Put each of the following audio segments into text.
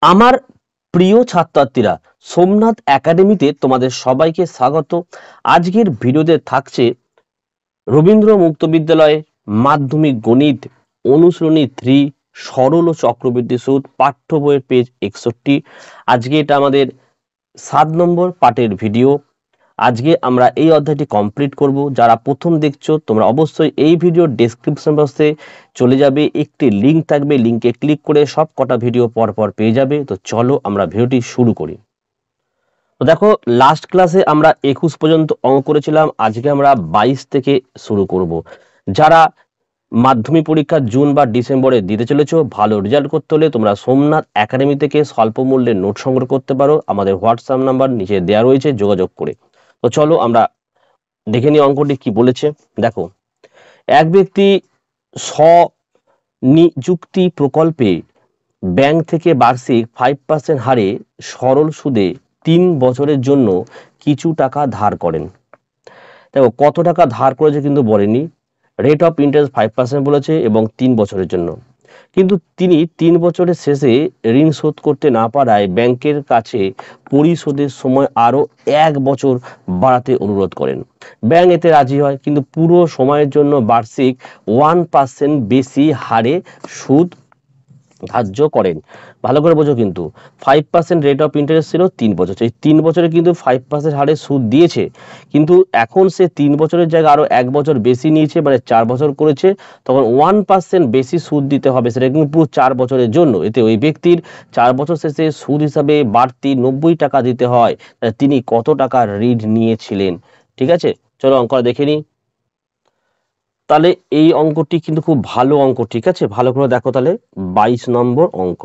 আমার প্রিয় ছাত্রছাত্রীরা, সোমনাথ একাডেমিতে তোমাদের সবাইকে স্বাগত। আজকের ভিডিওতে থাকছে রবীন্দ্র মুক্ত বিদ্যালয়ে মাধ্যমিক গণিত অনুশীলনী 3 সরল ও চক্রবৃদ্ধি সুদ পাঠ্য বইয়ের পেজ 61। আজকে এটা আমাদের 7 নম্বর পাঠের ভিডিও। আজকে আমরা এই অধ্যায়টি কমপ্লিট করব। যারা প্রথম দেখছো তোমরা অবশ্যই এই ভিডিও ডেসক্রিপশন বক্সে চলে যাবে, একটি লিংক থাকবে, লিংকে ক্লিক করে সব কটা ভিডিও পর পেয়ে যাবে। তো চলো আমরা ভিডিওটি শুরু করি। তো দেখো, লাস্ট ক্লাসে আমরা 21 পর্যন্ত অঙ্ক করেছিলাম, আজকে আমরা 22 থেকে শুরু করব। যারা মাধ্যমিক পরীক্ষা জুন বা ডিসেম্বরে দিতে চলেছো, ভালো রেজাল্ট করতে হলে তোমরা সোমনাথ একাডেমি থেকে স্বল্প মূল্যে নোট সংগ্রহ করতে পারো। আমাদের হোয়াটসঅ্যাপ নাম্বার নিচে দেওয়া রয়েছে, যোগাযোগ করে। তো চলো আমরা দেখে নিই অঙ্কটি কি বলেছে। দেখো, এক ব্যক্তি স্বনিযুক্তি প্রকল্পে ব্যাংক থেকে বার্ষিক 5% হারে সরল সুদে 3 বছরের জন্য কিছু টাকা ধার করেন। দেখো, কত টাকা ধার করেছে কিন্তু বলেনি। রেট অফ ইন্টারেস্ট 5% বলেছে এবং 3 বছরের জন্য। কিন্তু তিনি 3 বছরের শেষে ঋণ শোধ করতে না পারায় ব্যাংকের কাছে পরিশোধের সময় আরো 1 বছর বাড়াতে অনুরোধ করেন। ব্যাংক এতে রাজি হয়, কিন্তু পুরো সময়ের জন্য বার্ষিক 1% বেশি হারে সুদ ধার্য করেন। ভালো করে বোঝো, কিন্তু 5% রেট অফ ইন্টারেস্ট ছিল 3 বছর, এই 3 বছরে কিন্তু 5% হারে সুদ দিয়েছে, কিন্তু এখন সে 3 বছরের জায়গায় আরো 1 বছর বেশি নিয়েছে, মানে 4 বছর করেছে। তখন 1% বেশি সুদ দিতে হবে, সেটা কিন্তু পুরো 4 বছরের জন্য। এতে ওই ব্যক্তির 4 বছর শেষে সুদ হিসাবে বাড়তি 90 টাকা দিতে হয়। তিনি কত টাকা ঋণ নিয়েছিলেন? ঠিক আছে, চলো অঙ্কটা দেখে নিই। তাহলে এই অঙ্কটি কিন্তু খুব ভালো অঙ্ক, ঠিক আছে, ভালো করে দেখো। তাহলে 22 নম্বর অঙ্ক।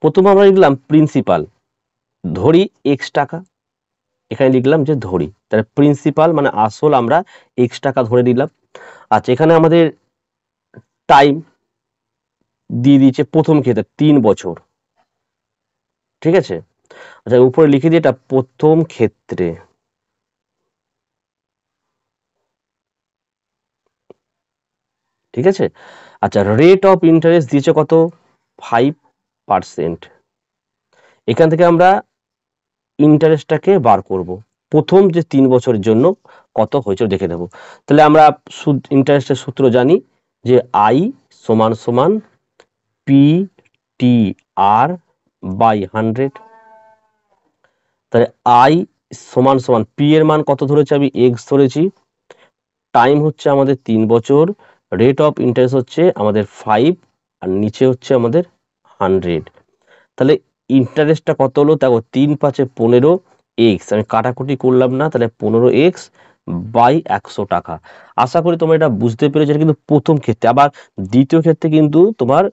প্রথমে আমরা লিখলাম প্রিন্সিপাল, ধরি x টাকা। এখানে লিখলাম যে ধরি, তাহলে প্রিন্সিপাল মানে আসল, আমরা x টাকা ধরে নিলাম। আচ্ছা, এখানে আমাদের টাইম দিয়ে দিয়েছে প্রথম ক্ষেত্রে 3 বছর, ঠিক আছে। আচ্ছা, উপরে লিখে দিই এটা প্রথম ক্ষেত্রে, ঠিক আছে। আচ্ছা, রেট অফ ইন্টারেস্ট দিয়েছে কত? 5%। এখান থেকে আমরা ইন্টারেস্টটাকে বার করব। প্রথম যে 3 বছরের জন্য কত হয়েছে দেখে নেব। তাহলে আমরা সুদ ইন্টারেস্টের সূত্র জানি যে আই সমান সমান পি টি আর বাই 100। তাহলে আই সমান সমান পি এর মান কত ধরেছি আমি? এক্স ধরেছি। টাইম হচ্ছে আমাদের 3 বছর, রেট অফ ইন্টারেস্ট হচ্ছে আমাদের 5, আর নিচে হচ্ছে আমাদের 100। তাহলে ইন্টারেস্টটা কত হলো? দেখো, 3 5 15 এক্স, আমি কাটাকুটি করলাম না, তাহলে 15 এক্স বাই 100 টাকা। আশা করি তোমরা এটা বুঝতে পেরেছো। এটা কিন্তু প্রথম ক্ষেত্রে। আবার দ্বিতীয় ক্ষেত্রে কিন্তু তোমার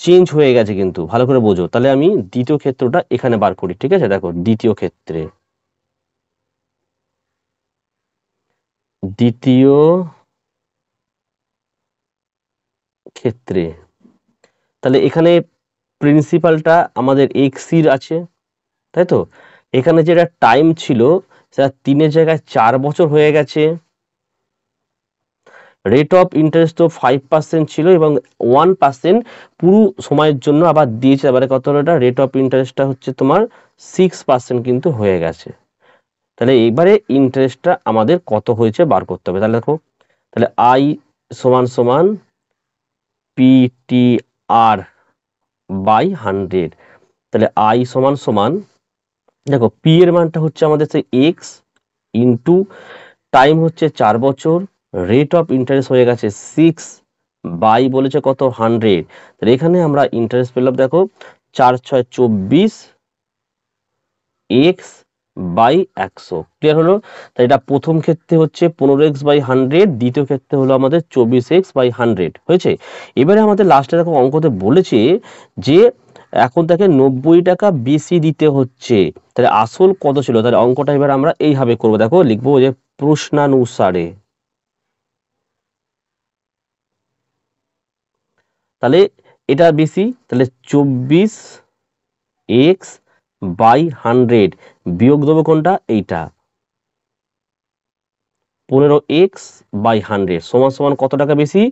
চেঞ্জ হয়ে গেছে, কিন্তু ভালো করে বোঝো। তাহলে আমি দ্বিতীয় ক্ষেত্রটা এখানে বার করি, ঠিক আছে। দেখো, দ্বিতীয় ক্ষেত্রে তাহলে এখানে প্রিন্সিপালটা আমাদের এক্সির আছে, তাই তো। এখানে যেটা টাইম ছিল সেটা 3 জায়গায় 4 বছর হয়ে গেছে। রেট অফ ইন্টারেস্ট তো 5% ছিল এবং 1% পুরো সময়ের জন্য আবার দিয়েছে। এবারে কত হলো? এটা রেট অফ ইন্টারেস্টটা হচ্ছে তোমার 6% কিন্তু হয়ে গেছে। তাহলে এবারে ইন্টারেস্টটা আমাদের কত হয়েছে বার করতে হবে। তাহলে দেখো, তাহলে আই সমান সমান পি টি আর বাই 100। তাহলে আই সমান সমান, দেখো, পি এর মানটা হচ্ছে আমাদের সেই এক্স ইন্টু টাইম হচ্ছে 4 বছর, রেট অফ ইন্টারেস্ট হয়ে গেছে 6 বাই বলেছে কত? 100। তাহলে এখানে আমরা ইন্টারেস্ট পেলাম, দেখো, 4 6 24 এক্স বাই 100। ক্লিয়ার হলো? তাই এটা প্রথম ক্ষেত্রে হচ্ছে 15x বাই 100, দ্বিতীয় ক্ষেত্রে হলো আমাদের 24x বাই 100 হয়েছে। এবারে আমাদের লাস্টে দেখো অঙ্কতে বলেছে যে এখন তাকে 90 টাকা বেশি দিতে হচ্ছে। তাহলে আসল কত ছিল? তাহলে অঙ্কটা এবার আমরা এইভাবে করবো। দেখো, লিখবো যে প্রশ্নানুসারে। তাহলে এটা বেশি, তাহলে 24x বাই 100 বিয়োগ দেবো কোনটা? এইটা। 15x/100 সমান সমান কত টাকা বেশি?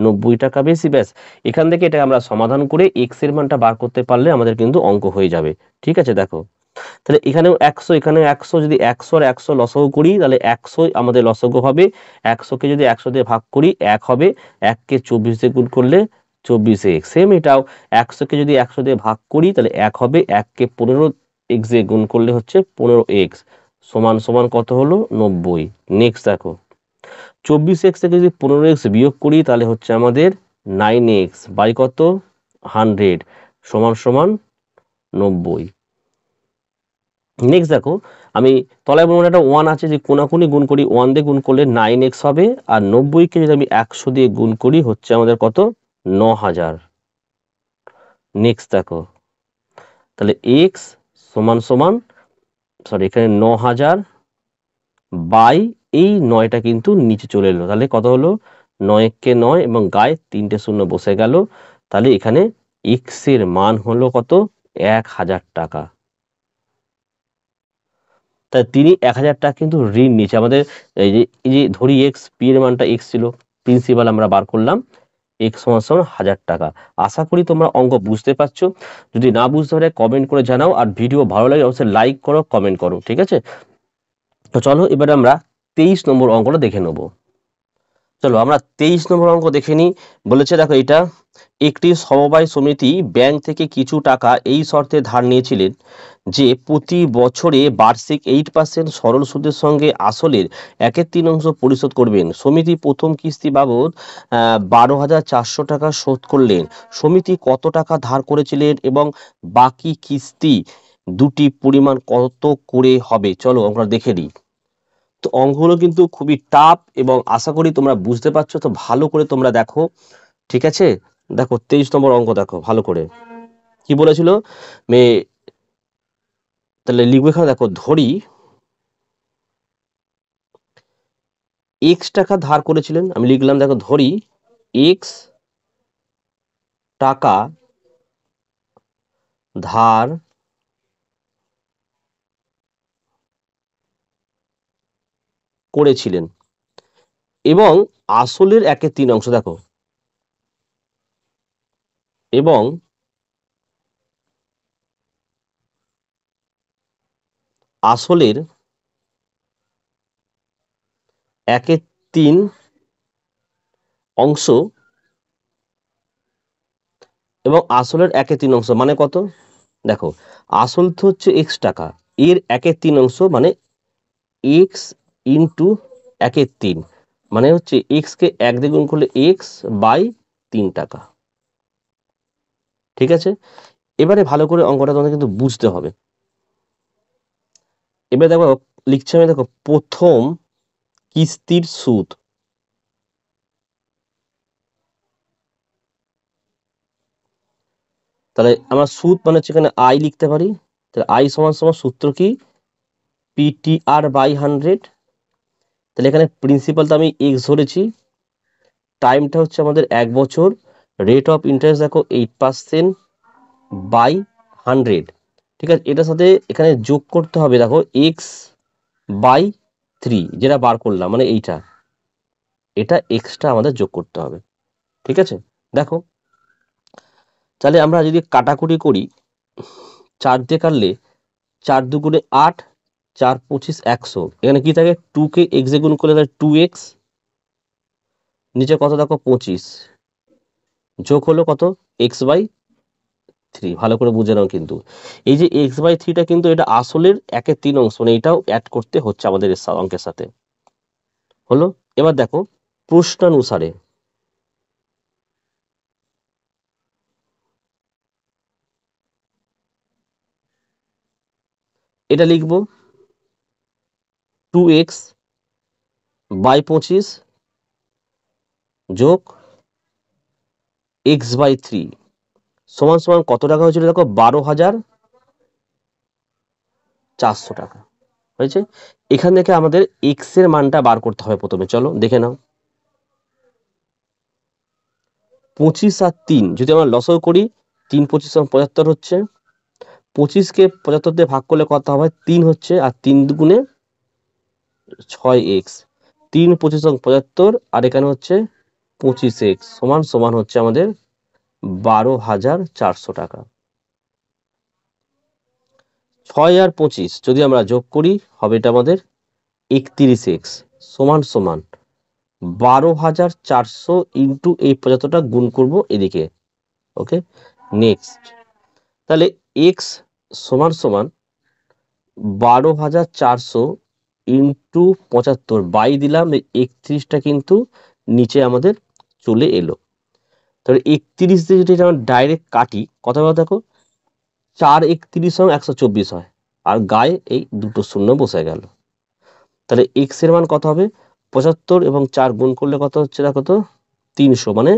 90 টাকা বেশি। ব্যাস, এখান থেকে এটা আমরা সমাধান করে x এর মানটা বার করতে পারলে আমাদের কিন্তু অঙ্ক হয়ে যাবে। ঠিক আছে, দেখো তাহলে এখানেও 100, এখানেও 100, যদি 100 আর 100 লসাগু করি তাহলে 100 আমাদের লসাগু হবে। 100কে যদি 100 দিয়ে ভাগ করি 1 হবে, 1কে 24 দিয়ে গুণ করলে 24x। সেম এটাও 100কে যদি 100 দিয়ে ভাগ করি তাহলে 1 হবে, 1কে 15x দিয়ে গুণ করলে হচ্ছে 15x সমান সমান কত হলো? 90। নেক্সট দেখো 24x থেকে যদি 15x বিয়োগ করি তাহলে হচ্ছে আমাদের 9x বাই কত? 100 সমান সমান 90। নেক্সট দেখো আমি তলায় বলবো একটা 1 আছে, যে কোনাকুনি গুণ করি 1 দিয়ে গুণ করলে 9x হবে, আর 90কে যদি আমি 100 দিয়ে গুণ করি হচ্ছে আমাদের কত? 9000। নেক্সট দেখো তাহলে x সমান সমান সরি এখানে 9000 বাই এই 9টা কিন্তু নিচে চলে এলো, তাহলে কত হলো? 9 কে 9 এবং গায়ে 3টে শূন্য বসে গেল, তাহলে এখানে x এর মান হলো কত? 1000 টাকা। তাই তিনি 1000 টাকা কিন্তু ঋণ নিচ্ছে আমাদের। এই যে ধরি x, p এর মানটা x ছিল, প্রিন্সিপাল আমরা বার করলাম, x সমান সমান 1000 টাকা। আশা করি তোমরা অঙ্ক বুঝতে পারছো। যদি না বুঝতে পারে কমেন্ট করে জানাও, আর ভিডিও ভালো লাগে অবশ্যই লাইক করো, কমেন্ট করো। ঠিক আছে, তো চলো এবারে আমরা 23 নম্বর অঙ্কটা দেখে নেব। চলো আমরা 23 নম্বর অঙ্ক দেখে নিই। বলেছে দেখো এটা, একটি সমবায় সমিতি ব্যাংক থেকে কিছু টাকা এই শর্তে ধার নিয়েছিলেন যে প্রতি বছরে বার্ষিক 8% সরল সুদের সঙ্গে আসলের 1/3 পরিশোধ করবেন। সমিতি প্রথম কিস্তি বাবদ 12,400 টাকা শোধ করলেন। সমিতি কত টাকা ধার করেছিলেন এবং বাকি কিস্তি দুটি পরিমাণ কত করে হবে? চলো আমরা দেখে নিই। তো অঙ্কগুলো কিন্তু খুবই টাফ এবং আশা করি তোমরা বুঝতে পারছো, তো ভালো করে তোমরা দেখো। ঠিক আছে, দেখো 23 নম্বর অঙ্ক দেখো ভালো করে কি বলেছিল। তাহলে লিখবো এখানে, দেখো ধরি x টাকা ধার করেছিলেন, আমি লিখলাম দেখো ধরি x টাকা ধার করেছিলেন এবং আসলের 1/3 দেখো, এবং আসলের 1/3 এবং আসলের 1/3 মানে কত? দেখো আসল তো হচ্ছে x টাকা, এর 1/3 মানে x ইন্টু 1/3 মানে হচ্ছে x কে 1 দিয়ে গুণ করলে x বাই 3 টাকা। ঠিক আছে, এবারে ভালো করে অঙ্কটা তোমাদের কিন্তু বুঝতে হবে। এবারে দেখো লিখছি আমি, দেখো প্রথম কিস্তির সুদ। তাহলে আমরা সুদ মানে হচ্ছে এখানে আই লিখতে পারি। তাহলে আই সমান সমান সূত্র কি? PTR/100। তাহলে এখানে প্রিন্সিপাল তো আমি x ধরেছি, টাইমটা হচ্ছে আমাদের 1 বছর, রেট অফ ইন্টারেস্ট দেখো 8% বাই 100। ঠিক আছে, এটার সাথে এখানে যোগ করতে হবে দেখো x/3 যেটা বার করলাম, মানে এটা এক্সট্রা আমাদের যোগ করতে হবে। ঠিক আছে, দেখো তাহলে আমরা যদি কাটাকুটি করি, 4 দিয়ে কাটলে 4 দুগুণে 8, 4 25 100, এখানে কি থাকে 2 কে x এ গুণ করলে 2x, নিচে কত দেখো 25, যোগ হলো কত? x/3। ভালো করে বুঝে নাও কিন্তু এই যে x/3টা কিন্তু এটা আসলের 1/3, মানে এটাও অ্যাড করতে হচ্ছে আমাদের অঙ্কের সাথে। হলো, এবার দেখো প্রশ্নানুসারে এটা লিখবো 2x/25 যোগ x/3 সমান সমান কত টাকা হয়েছিল? দেখো 12,400 টাকা হয়েছে। এখান থেকে আমাদের x এর মানটা বার করতে হবে প্রথমে, চলো দেখে নাও। 25 আর 3 যদি আমরা লসাগু করি, 3 25 75 হচ্ছে, 25কে 75 দিয়ে ভাগ করলে কত হবে? 3 হচ্ছে, আর 3 দুগুণে 6x, 3 25 75 আর এখানে হচ্ছে 25x সমান সমান হচ্ছে আমাদের 12,400 টাকা। 6 আর 25 যদি আমরা যোগ করি হবে এটা আমাদের 31x সমান সমান 12,400 ইন্টু এই 75টা গুণ করব এদিকে। ওকে, নেক্সট তাহলে x সমান সমান 12,400 ইন্টু 75 বাই দিলাম, 31টা কিন্তু নিচে আমাদের চলে এলো। তাহলে 31 দিয়ে যদি আমরা ডাইরেক্ট কাটি কত হবে দেখো, 4 31 124 হয়, আর গায়ে এই দুটো শূন্য বসে গেল। তাহলে x এর মান কত হবে, 75 এবং 4 গুণ করলে কত হচ্ছে দেখো তো, 300 মানে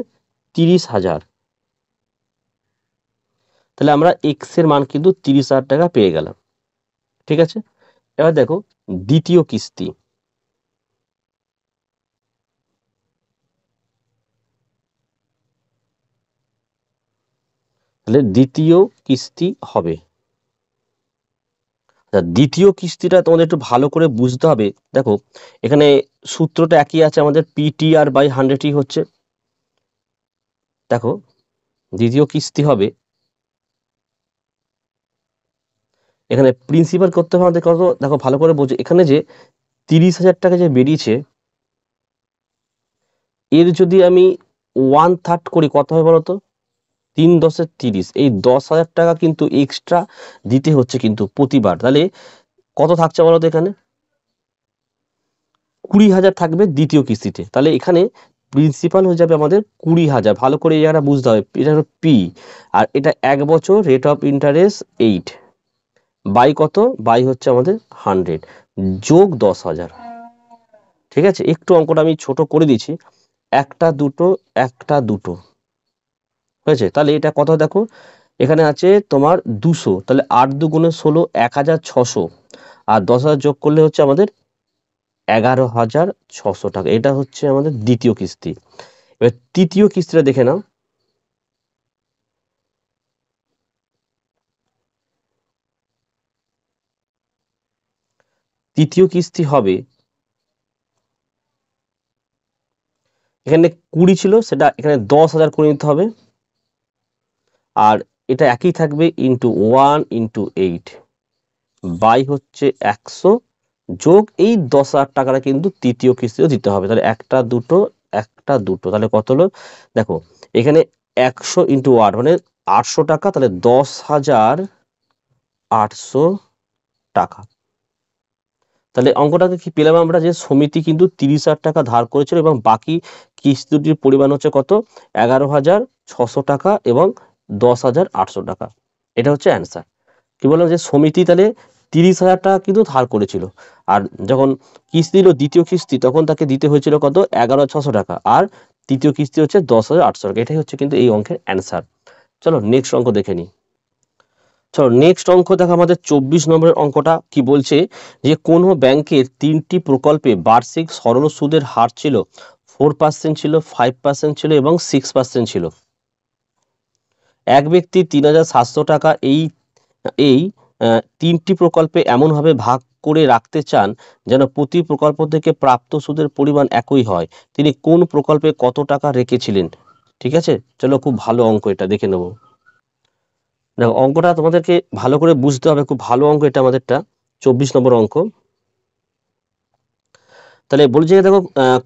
30,000। তাহলে আমরা x এর মান কিন্তু 30,000 টাকা পেয়ে গেলাম। ঠিক আছে, এবার দেখো দ্বিতীয় কিস্তি। তাহলে দ্বিতীয় কিস্তি হবে, দ্বিতীয় কিস্তিটা তোমাদের একটু ভালো করে বুঝতে হবে। দেখো এখানে সূত্রটা একই আছে, আমাদের PTR বাই 100ই হচ্ছে। দেখো দ্বিতীয় কিস্তি হবে, এখানে প্রিন্সিপাল করতে হবে আমাদের কত, দেখো ভালো করে বোঝো। এখানে যে 30,000 টাকা যে বেরিয়েছে, এর যদি আমি 1/3 করি কত হয় বলতো, 3 10 30, এই 10,000 টাকা কিন্তু এক্সট্রা দিতে হচ্ছে কিন্তু প্রতিবার। তাহলে কত থাকছে বলতো, এখানে 20,000 থাকবে দ্বিতীয় কিস্তিতে। তাহলে এখানে প্রিন্সিপাল হয়ে যাবে আমাদের 20,000। ভালো করে এই জায়গাটা বুঝতে হবে, এটা হলো পি, আর এটা 1 বছর রেট অফ ইন্টারেস্ট 8 বাই কত, বাই হচ্ছে আমাদের 100 যোগ 10,000। ঠিক আছে, একটু অঙ্কটা আমি ছোট করে দিচ্ছি, একটা দুটো হয়েছে। তাহলে এটা কত দেখো, এখানে আছে তোমার 200, তাহলে 8 2 গুণে 16 1600, আর 10,000 যোগ করলে হচ্ছে আমাদের 11,600 টাকা। এটা হচ্ছে আমাদের দ্বিতীয় কিস্তি। এবার তৃতীয় কিস্তিটা দেখে নাও। তৃতীয় কিস্তি হবে, এখানে 20 ছিল, সেটা এখানে 10,000 করে নিতে হবে, আর এটা একই থাকবে ইন্টু 1 ইন্টু 8 বাই হচ্ছে 100 যোগ এই 10,000 টাকাটা কিন্তু তৃতীয় কিস্তিও দিতে হবে। তাহলে একটা দুটো, তাহলে কত হলো দেখো, এখানে 100 ইন্টু 8 মানে 800 টাকা, তাহলে 10,800 টাকা। তাহলে অঙ্কটাকে কি পেলাম আমরা, যে সমিতি কিন্তু 30,000 টাকা ধার করেছিল এবং বাকি কিস্তিটির পরিমাণ হচ্ছে কত, 11,600 টাকা এবং 10,800 টাকা। এটা হচ্ছে অ্যান্সার। কি বললাম, যে সমিতি তাহলে 30,000 টাকা কিন্তু ধার করেছিল, আর যখন কিস্তি দিল দ্বিতীয় কিস্তি তখন তাকে দিতে হয়েছিল কত, 11,600 টাকা, আর তৃতীয় কিস্তি হচ্ছে 10,800 টাকা। এটাই হচ্ছে কিন্তু এই অঙ্কের অ্যান্সার। চলো নেক্সট অঙ্ক দেখে নিই। চলো নেক্সট অঙ্ক দেখো, আমাদের 24 নম্বরের অঙ্কটা কি বলছে, যে কোনো ব্যাংকের 3টি প্রকল্পে বার্ষিক সরল সুদের হার ছিল 4% ছিল, 5% ছিল এবং 6% ছিল। এক ব্যক্তি 3,700 টাকা এই এই 3টি প্রকল্পে এমনভাবে ভাগ করে রাখতে চান যেন প্রতি প্রকল্প থেকে প্রাপ্ত সুদের পরিমাণ একই হয়। তিনি কোন প্রকল্পে কত টাকা রেখেছিলেন? ঠিক আছে, চলো খুব ভালো অঙ্ক, এটা দেখে নেব। দেখো অঙ্কটা তোমাদেরকে ভালো করে বুঝতে হবে, খুব ভালো অঙ্ক এটা আমাদেরটা, 24 নম্বর অঙ্ক। তাহলে বলছে দেখো,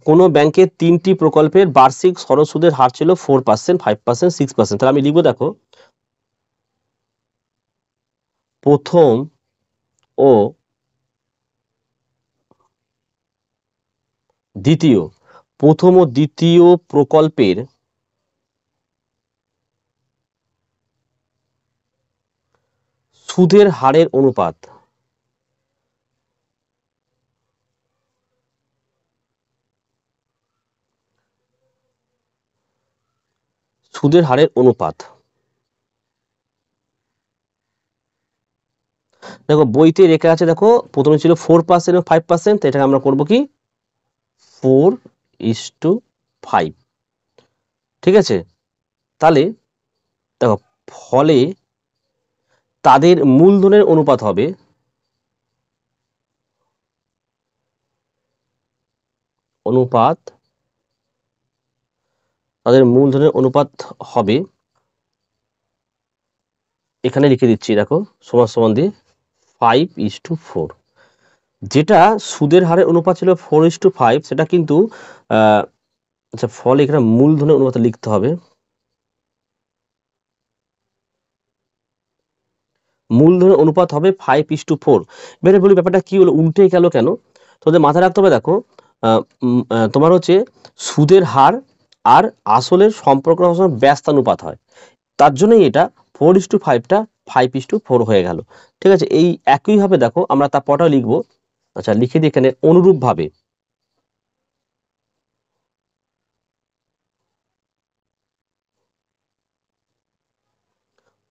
কোনো ব্যাংকের 3টি প্রকল্পের বার্ষিক সরল সুদের হার ছিল 4%, 5%, 6%। তাহলে আমি লিখবো দেখো, প্রথম ও দ্বিতীয় প্রকল্পের সুদের হারের অনুপাত। সুদের হারের অনুপাত, দেখো বইতে লেখা আছে, দেখো প্রথমে ছিল 4% এবং 5%, তো এটাকে আমরা করবো কি 4:5। ঠিক আছে, তাহলে দেখো ফলে তাদের মূলধনের অনুপাত হবে, অনুপাত, তাদের মূলধনের অনুপাত হবে, এখানে লিখে দিচ্ছি দেখো, সমান সমান দিয়ে 5:4। যেটা সুদের হারের অনুপাত ছিল 4:5, সেটা কিন্তু আচ্ছা, ফলে এখানে মূলধনের অনুপাত লিখতে হবে। মূলধনের অনুপাত হবে 5:4। এবারে বলি ব্যাপারটা কি হলো, উল্টে গেল কেন? তোদের মাথায় রাখতে হবে, দেখো তোমার হচ্ছে সুদের হার আর আসলের সম্পর্ক ব্যস্তানুপাত হয়, তার জন্যই এটা 4:5টা 5:4 হয়ে গেল। ঠিক আছে, এই একইভাবে দেখো আমরা তারপরটাও লিখবো। আচ্ছা, লিখে দিই এখানে, অনুরূপভাবে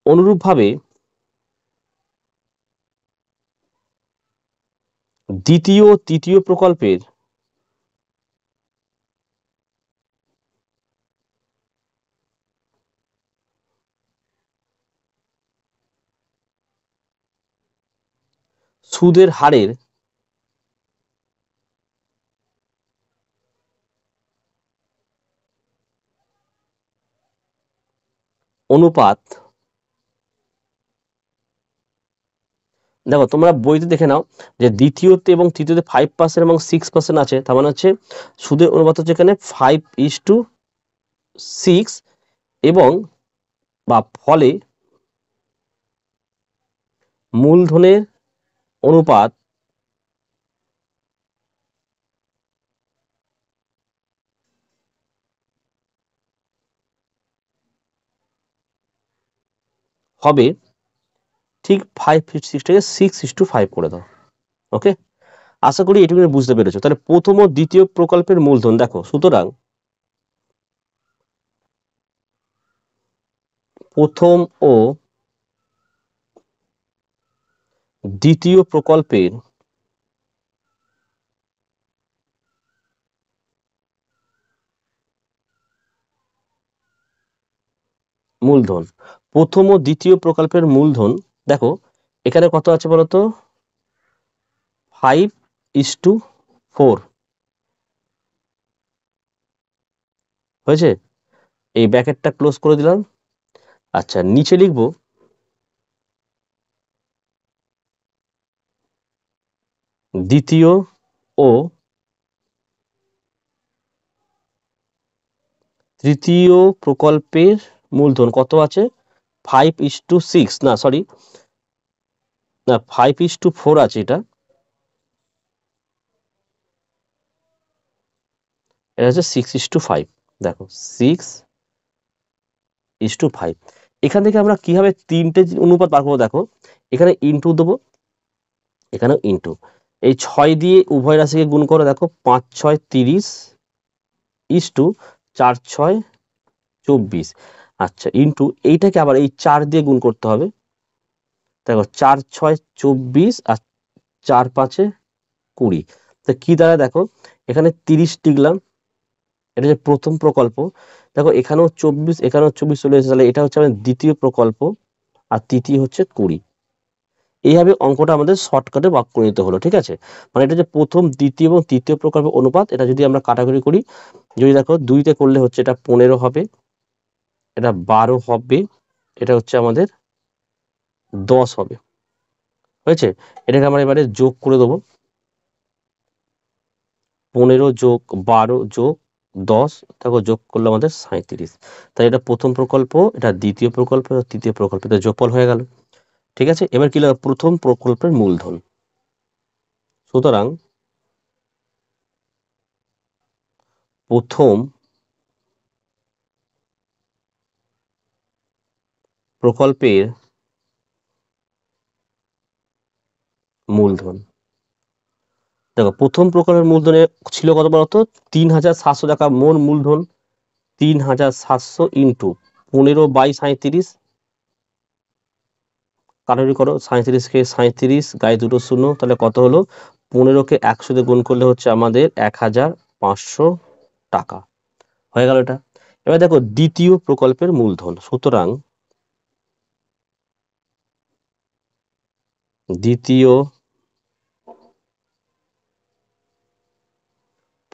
অনুরূপভাবে দ্বিতীয় ও তৃতীয় প্রকল্পের সুদের হারের অনুপাত, দেখো তোমরা বইতে দেখে নাও যে দ্বিতীয়তে এবং তৃতীয়তে 5% এবং 6% আছে, তার মানে হচ্ছে সুদের অনুপাত হচ্ছে এখানে 5:6, এবং বা ফলে মূলধনের অনুপাত হবে ঠিক 5:6টাকে 6:5 করে দাও। ওকে, আশা করি এটুকু বুঝতে পেরেছো। তাহলে প্রথম ও দ্বিতীয় প্রকল্পের মূলধন দেখো, সুতরাং প্রথম ও দ্বিতীয় প্রকল্পের মূলধন, প্রথম ও দ্বিতীয় প্রকল্পের মূলধন দেখো এখানে কত আছে বলতো, 5:4 হয়েছে। এই ব্র্যাকেটটা ক্লোজ করে দিলাম। আচ্ছা, নিচে লিখবো দ্বিতীয় ও তৃতীয় প্রকল্পের মূলধন কত আছে, 5:6, না সরি, না 5:4 আছে, এটা হচ্ছে 6:5। দেখো 6:5। এখান থেকে আমরা কিভাবে তিনটে অনুপাত বার করবো, দেখো এখানে ইনটু দেবো, এখানেও ইনটু, এই 6 দিয়ে উভয় রাশিকে গুণ করে দেখো, 5×6 30, 4×6 24। আচ্ছা, ইনটু এইটাকে আবার এই 4 দিয়ে গুণ করতে হবে। দেখো 4×6 24 আর 4×5 20। তো কি দ্বারা দেখো, এখানে 30 লিখলাম, এটা হচ্ছে প্রথম প্রকল্প। দেখো এখানেও 24, এখানেও 24 চলে এসেছে, তাহলে এটা হচ্ছে আমাদের দ্বিতীয় প্রকল্প, আর তৃতীয় হচ্ছে 20। এইভাবে অঙ্কটা আমাদের শর্টকাটে ভাগ করে নিতে হলো। ঠিক আছে, মানে এটা যে প্রথম, দ্বিতীয় এবং তৃতীয় প্রকল্পের অনুপাত, এটা যদি আমরা কাটাকুটি করি, যদি দেখো 2তে করলে হচ্ছে এটা 15 হবে, এটা 12 হবে, এটা হচ্ছে আমাদের 10 হবে। হয়েছে, এটাকে আমরা এবারে যোগ করে দেবো, 15 যোগ 12 যোগ 10, দেখো যোগ করলে আমাদের 37। তাই এটা প্রথম প্রকল্প, এটা দ্বিতীয় প্রকল্প, তৃতীয় প্রকল্প, এটা যোগফল হয়ে গেল। ঠিক আছে, এবার কি লাগবে, প্রথম প্রকল্পের মূলধন। সুতরাং প্রথম প্রকল্পের মূলধন, দেখো প্রথম প্রকল্পের মূলধনে ছিল কত বলতো, 3,700 টাকা মোট মূলধন। 3,700 ইন্টু 15/37, কাটাকুটি করো, 37কে 37, গায়ে দুটো শূন্য, তাহলে কত হলো, 15কে 100 দিয়ে গুণ করলে হচ্ছে আমাদের 1,500 টাকা হয়ে গেল এটা। এবার দেখো দ্বিতীয় প্রকল্পের মূলধন, সুতরাং দ্বিতীয়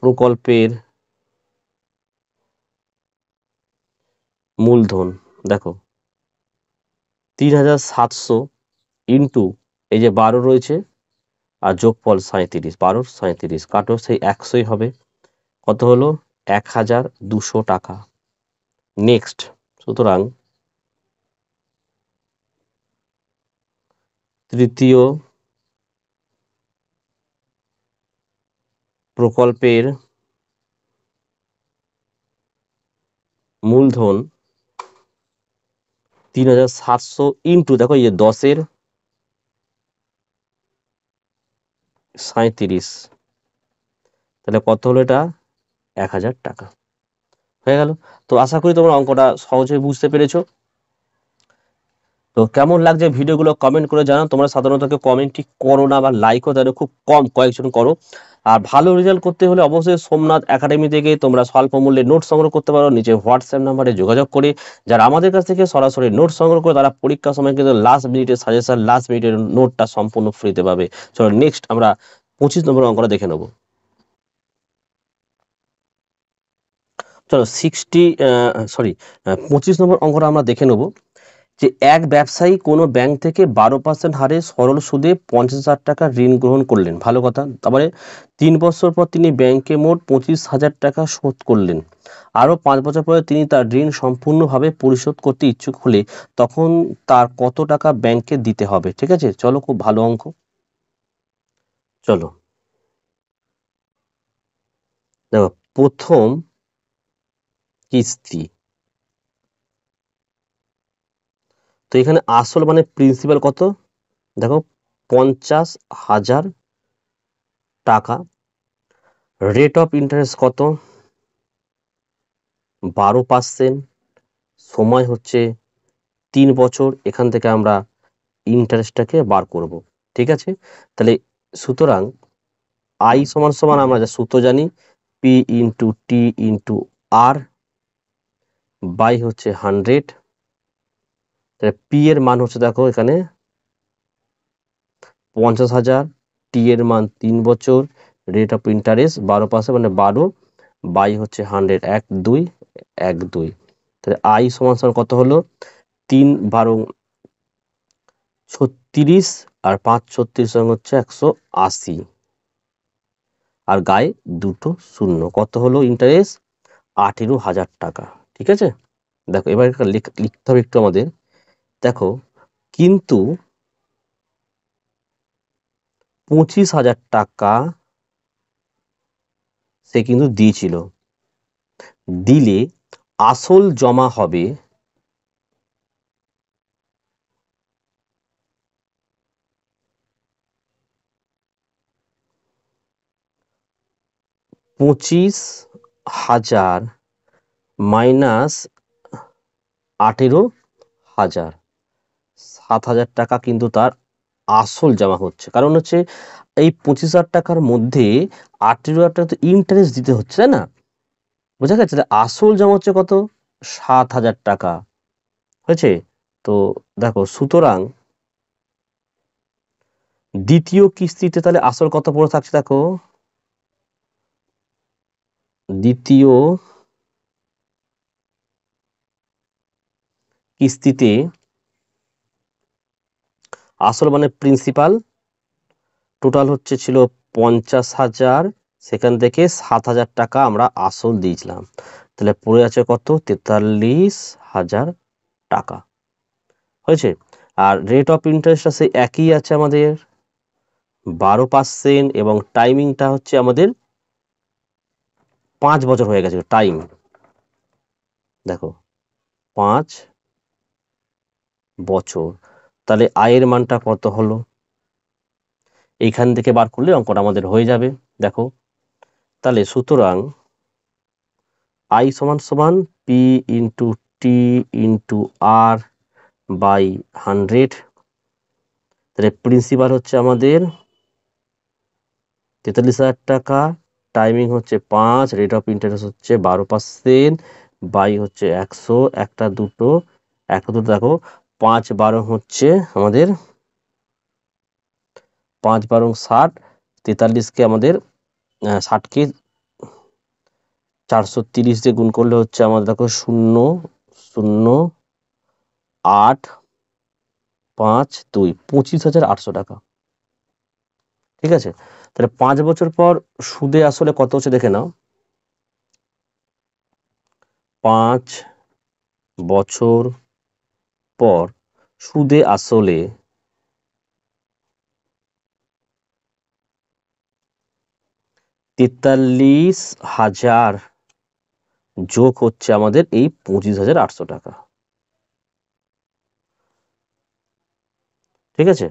প্রকল্পের মূলধন দেখো 3,700 ইন্টু এই যে 12 রয়েছে আর যোগফল 37, 12 37 কাটো সেই 100ই হবে, কত হলো 1,200 টাকা। নেক্সট, সুতরাং তৃতীয় প্রকল্পের মূলধন 3,700 ইন্টু দেখো এই যে 10-এর 37, তাহলে কত হলো এটা 1,000 টাকা হয়ে গেল। তো আশা করি তোমরা অঙ্কটা সহজে বুঝতে পেরেছো। তো কেমন লাগছে ভিডিওগুলো কমেন্ট করে জানাও। তোমরা সাধারণত কেউ কমেন্ট ঠিক করো না বা লাইকও দেয় না, খুব কম কয়েকজন করো। আর ভালো রেজাল্ট করতে হলে অবশ্যই সোমনাথ একাডেমি থেকে তোমরা স্বল্প মূল্যে নোট সংগ্রহ করতে পারো নিচে হোয়াটসঅ্যাপ নাম্বারে যোগাযোগ করে। যারা আমাদের কাছ থেকে সরাসরি নোট সংগ্রহ করে তারা পরীক্ষার সময় কিন্তু লাস্ট মিনিটের সাজেশন, লাস্ট মিনিটের নোটটা সম্পূর্ণ ফ্রিতে পাবে। চলো নেক্সট আমরা 25 নম্বর অঙ্কটা দেখে নেব। চলো 25 নম্বর অঙ্কটা আমরা দেখে নেব। যে এক ব্যবসায়ী কোনো ব্যাংক থেকে 12% হারে সরল সুদে 50,000 টাকা ঋণ গ্রহণ করলেন, ভালো কথা। তারপরে 3 বছর পর তিনি ব্যাংকে মোট 25,000 টাকা শোধ করলেন। আরও 5 বছর পরে তিনি তার ঋণ সম্পূর্ণভাবে পরিশোধ করতে ইচ্ছুক হলে তখন তার কত টাকা ব্যাংকে দিতে হবে। ঠিক আছে, চলো খুব ভালো অঙ্ক। চলো দেখো, প্রথম কিস্তি, তো এখানে আসল মানে প্রিন্সিপাল কত দেখো 50,000 টাকা। রেট অফ ইন্টারেস্ট কত 12%, সময় হচ্ছে 3 বছর। এখান থেকে আমরা ইন্টারেস্টটাকে বার করব। ঠিক আছে, তাহলে সুতরাং আই সমান সমান আমরা যা সূত্র জানি P into T into R by হচ্ছে 100। তাহলে পি এর মান হচ্ছে দেখো এখানে 50,000, টি এর মান 3 বছর, রেট অফ ইন্টারেস্ট 12% মানে 12 বাই হচ্ছে 100, 1 2 1 2। তাহলে আই সমান সমান কত হলো 3 12 36 আর 5 36 হচ্ছে 180 আর গায়ে দুটো শূন্য, কত হলো ইন্টারেস্ট 18,000 টাকা। ঠিক আছে, দেখো এবার লিখতে হবে একটু আমাদের। দেখো কিন্তু 25,000 টাকা সে কিন্তু দিয়েছিল, দিলে আসল জমা হবে 25,000 মাইনাস 18,000, 7,000 টাকা কিন্তু তার আসল জমা হচ্ছে। কারণ হচ্ছে এই 25,000 টাকার মধ্যে 18,000 টাকা তো ইন্টারেস্ট দিতে হচ্ছে, তাই না? বোঝা গেছে? আসল জমা হচ্ছে কত 7,000 টাকা হয়েছে। তো দেখো সুতরাং দ্বিতীয় কিস্তিতে তাহলে আসল কত পড়ে থাকছে দেখো, দ্বিতীয় কিস্তিতে আসল মানে প্রিন্সিপাল টোটাল হচ্ছে ছিল 50,000, সেখান থেকে 7,000 টাকা আমরা আসল দিয়েছিলাম, তাহলে পড়ে আছে কত 43,000 টাকা হয়েছে। আর রেট অফ ইন্টারেস্ট আছে একই আছে আমাদের 12% এবং টাইমিংটা হচ্ছে আমাদের 5 বছর হয়ে গেছে টাইম, দেখো 5 বছর। তাহলে আয়ের মানটা কত হলো এইখান থেকে বার করলে অঙ্কটা আমাদের হয়ে যাবে। দেখো তাহলে সুতরাং আই সমান সমান P into T into R by 100। তাহলে প্রিন্সিপাল হচ্ছে আমাদের 43,000 টাকা, টাইমিং হচ্ছে 5, রেট অফ ইন্টারেস্ট হচ্ছে 12% বাই হচ্ছে 100, একটা দুটো দেখো 5 12 হচ্ছে আমাদের 5 12 60, 43কে আমাদের 60কে 430 দিয়ে গুণ করলে হচ্ছে আমাদের দেখো 0,0,8,5,2 25,800 টাকা। ঠিক আছে, তাহলে 5 বছর পর সুদে আসলে কত হচ্ছে দেখে নাও। 5 বছর পর সুদে আসলে 43,000 যোগ হচ্ছে আমাদের এই 25,800 টাকা। ঠিক আছে,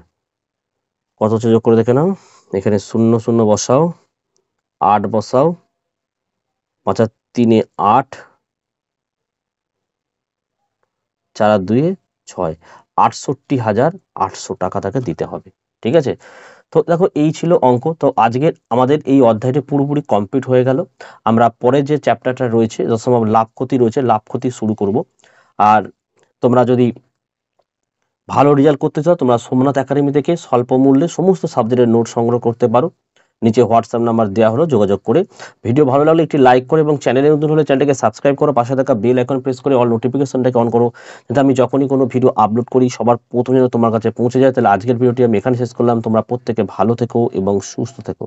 কত হচ্ছে যোগ করে দেখে নাও। এখানে 0 0 বসাও, 8 বসাও, 5 আর 3 8, 4 আর 2 6, 68,800 টাকা তাকে দিতে হবে। ঠিক আছে, তো দেখো এই ছিল অঙ্ক। তো আজকের আমাদের এই অধ্যায়টি পুরোপুরি কমপ্লিট হয়ে গেল। আমরা পরে যে চ্যাপ্টারটা রয়েছে যখন লাভ ক্ষতি রয়েছে, লাভ ক্ষতি শুরু করব। আর তোমরা যদি ভালো রেজাল্ট করতে চাও তোমরা সোমনাথ একাডেমি থেকে স্বল্প মূল্যে সমস্ত সাবজেক্টের নোট সংগ্রহ করতে পারো। নিচে হোয়াটসঅ্যাপ নাম্বার দেওয়া হলো, যোগাযোগ করে। ভিডিও ভালো লাগলে একটি লাইক করো এবং চ্যানেলে নতুন হলে চ্যানেলটাকে সাবস্ক্রাইব করো, পাশে থাকা বেল আইকন প্রেস করে অল নোটিফিকেশনটাকে অন করো, যাতে আমি যখনই কোনো ভিডিও আপলোড করি সবার প্রথমে যেন তোমার কাছে পৌঁছে যায়। তাহলে আজকের ভিডিওটি আমি এখানে শেষ করলাম। তোমরা প্রত্যেকে ভালো থেকো এবং সুস্থ থেকো।